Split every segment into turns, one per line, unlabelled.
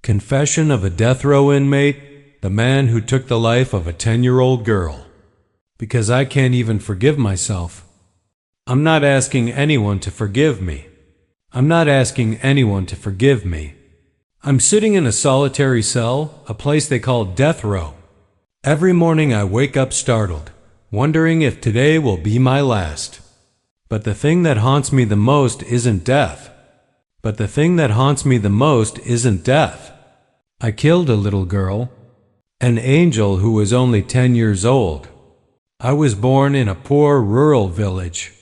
Confession of a Death Row Inmate, the man who took the life of a 10-year-old girl. Because I can't even forgive myself. I'm not asking anyone to forgive me. I'm sitting in a solitary cell, a place they call death row. Every morning I wake up startled, wondering if today will be my last. But the thing that haunts me the most isn't death. I killed a little girl, an angel who was only 10 years old. I was born in a poor rural village.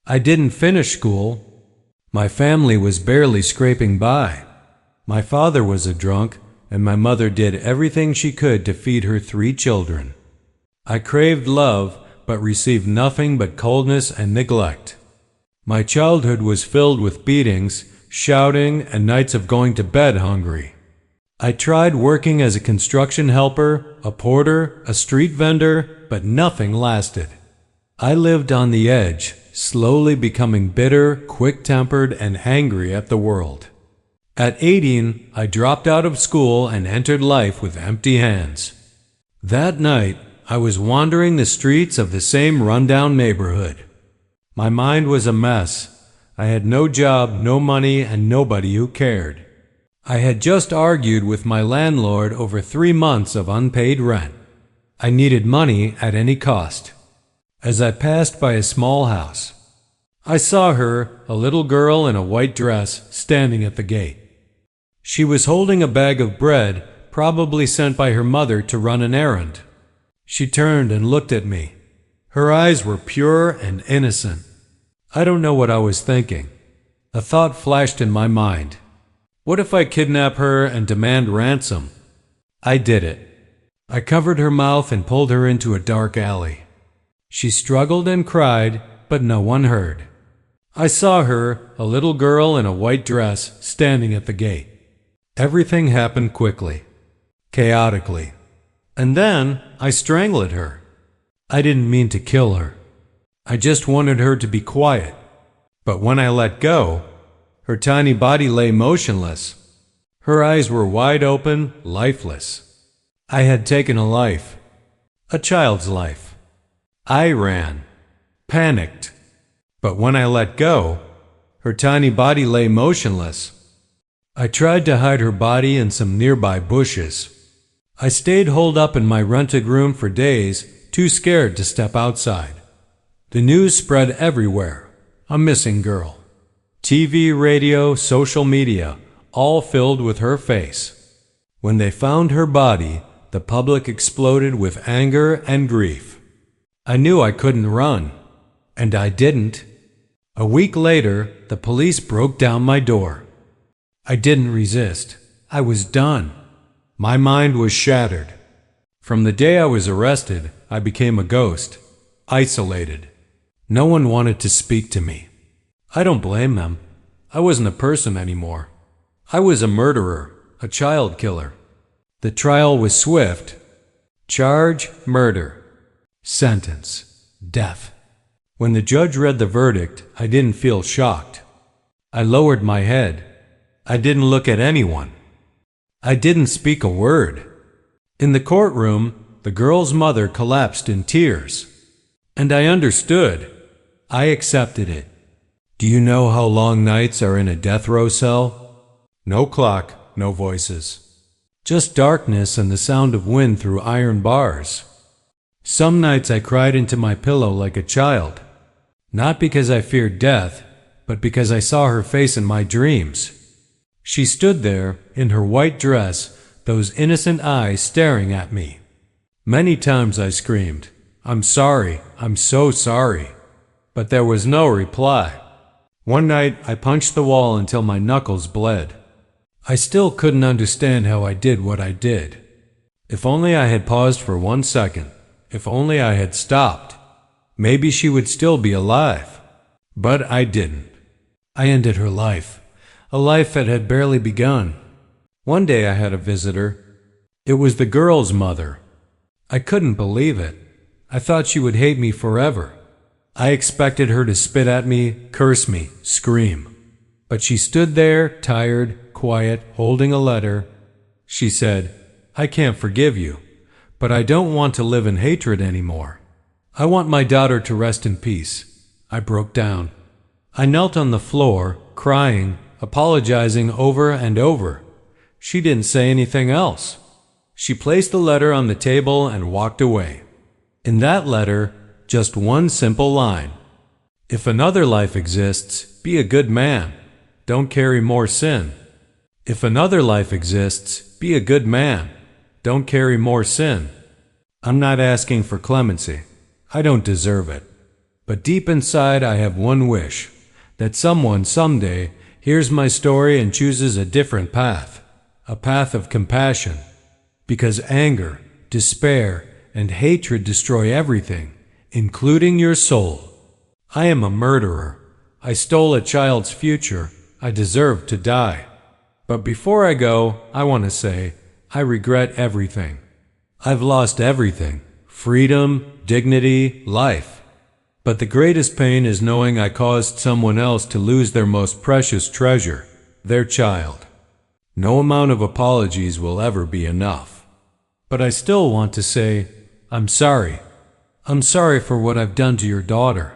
I didn't finish school. My family was barely scraping by. My father was a drunk, and my mother did everything she could to feed her 3 children. I craved love, but received nothing but coldness and neglect. My childhood was filled with beatings, shouting, and nights of going to bed hungry. I tried working as a construction helper, a porter, a street vendor, but nothing lasted. I lived on the edge, slowly becoming bitter, quick-tempered, and angry at the world. At 18, I dropped out of school and entered life with empty hands. That night, I was wandering the streets of the same rundown neighborhood. My mind was a mess. I had no job, no money, and nobody who cared. I had just argued with my landlord over 3 months of unpaid rent. I needed money at any cost. As I passed by a small house, I saw her, a little girl in a white dress, standing at the gate. She was holding a bag of bread, probably sent by her mother to run an errand. She turned and looked at me. Her eyes were pure and innocent. I don't know what I was thinking. A thought flashed in my mind. What if I kidnap her and demand ransom? I did it. I covered her mouth and pulled her into a dark alley. She struggled and cried, but no one heard. I saw her, a little girl in a white dress, standing at the gate. Everything happened quickly, chaotically. And then I strangled her. I didn't mean to kill her. I just wanted her to be quiet. But when I let go, her tiny body lay motionless. Her eyes were wide open, lifeless. I had taken a life, a child's life. I ran, panicked. But when I let go, her tiny body lay motionless. I tried to hide her body in some nearby bushes. I stayed holed up in my rented room for days, too scared to step outside. The news spread everywhere. A missing girl. TV, radio, social media, all filled with her face. When they found her body, the public exploded with anger and grief. I knew I couldn't run, and I didn't. A week later, the police broke down my door. I didn't resist. I was done. My mind was shattered. From the day I was arrested, I became a ghost, isolated. No one wanted to speak to me. I don't blame them. I wasn't a person anymore. I was a murderer, a child killer. The trial was swift. Charge, murder. Sentence, death. When the judge read the verdict, I didn't feel shocked. I lowered my head. I didn't look at anyone. I didn't speak a word. In the courtroom, the girl's mother collapsed in tears. And I understood. I accepted it. Do you know how long nights are in a death row cell? No clock, no voices. Just darkness and the sound of wind through iron bars. Some nights I cried into my pillow like a child. Not because I feared death, but because I saw her face in my dreams. She stood there, in her white dress, those innocent eyes staring at me. Many times I screamed, "I'm sorry, I'm so sorry." But there was no reply. One night I punched the wall until my knuckles bled. I still couldn't understand how I did what I did. If only I had paused for 1 second. If only I had stopped. Maybe she would still be alive. But I didn't. I ended her life. A life that had barely begun. One day I had a visitor. It was the girl's mother. I couldn't believe it. I thought she would hate me forever. I expected her to spit at me, curse me, scream. But she stood there, tired, quiet, holding a letter. She said, "I can't forgive you, but I don't want to live in hatred anymore. I want my daughter to rest in peace." I broke down. I knelt on the floor, crying, apologizing over and over. She didn't say anything else. She placed the letter on the table and walked away. In that letter, just one simple line: "If another life exists, be a good man. Don't carry more sin. If another life exists, be a good man. Don't carry more sin." I'm not asking for clemency. I don't deserve it. But deep inside I have one wish, that someone someday hears my story and chooses a different path, a path of compassion. Because anger, despair, and hatred destroy everything, including your soul. I am a murderer. I stole a child's future. I deserve to die. But before I go, I want to say, I regret everything. I've lost everything: freedom, dignity, life. But the greatest pain is knowing I caused someone else to lose their most precious treasure, their child. No amount of apologies will ever be enough. But I still want to say, I'm sorry. I'm sorry for what I've done to your daughter.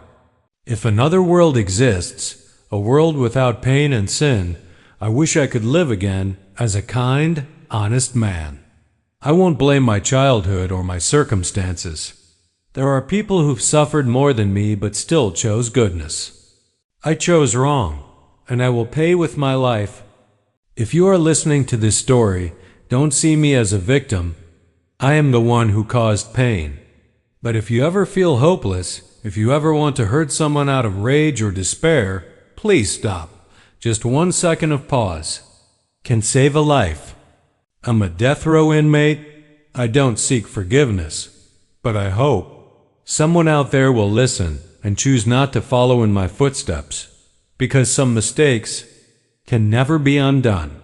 If another world exists, a world without pain and sin, I wish I could live again as a kind, honest man. I won't blame my childhood or my circumstances. There are people who've suffered more than me but still chose goodness. I chose wrong, and I will pay with my life. If you are listening to this story, don't see me as a victim. I am the one who caused pain. But if you ever feel hopeless, if you ever want to hurt someone out of rage or despair, please stop. Just 1 second of pause can save a life. I'm a death row inmate. I don't seek forgiveness, but I hope someone out there will listen and choose not to follow in my footsteps, because some mistakes can never be undone.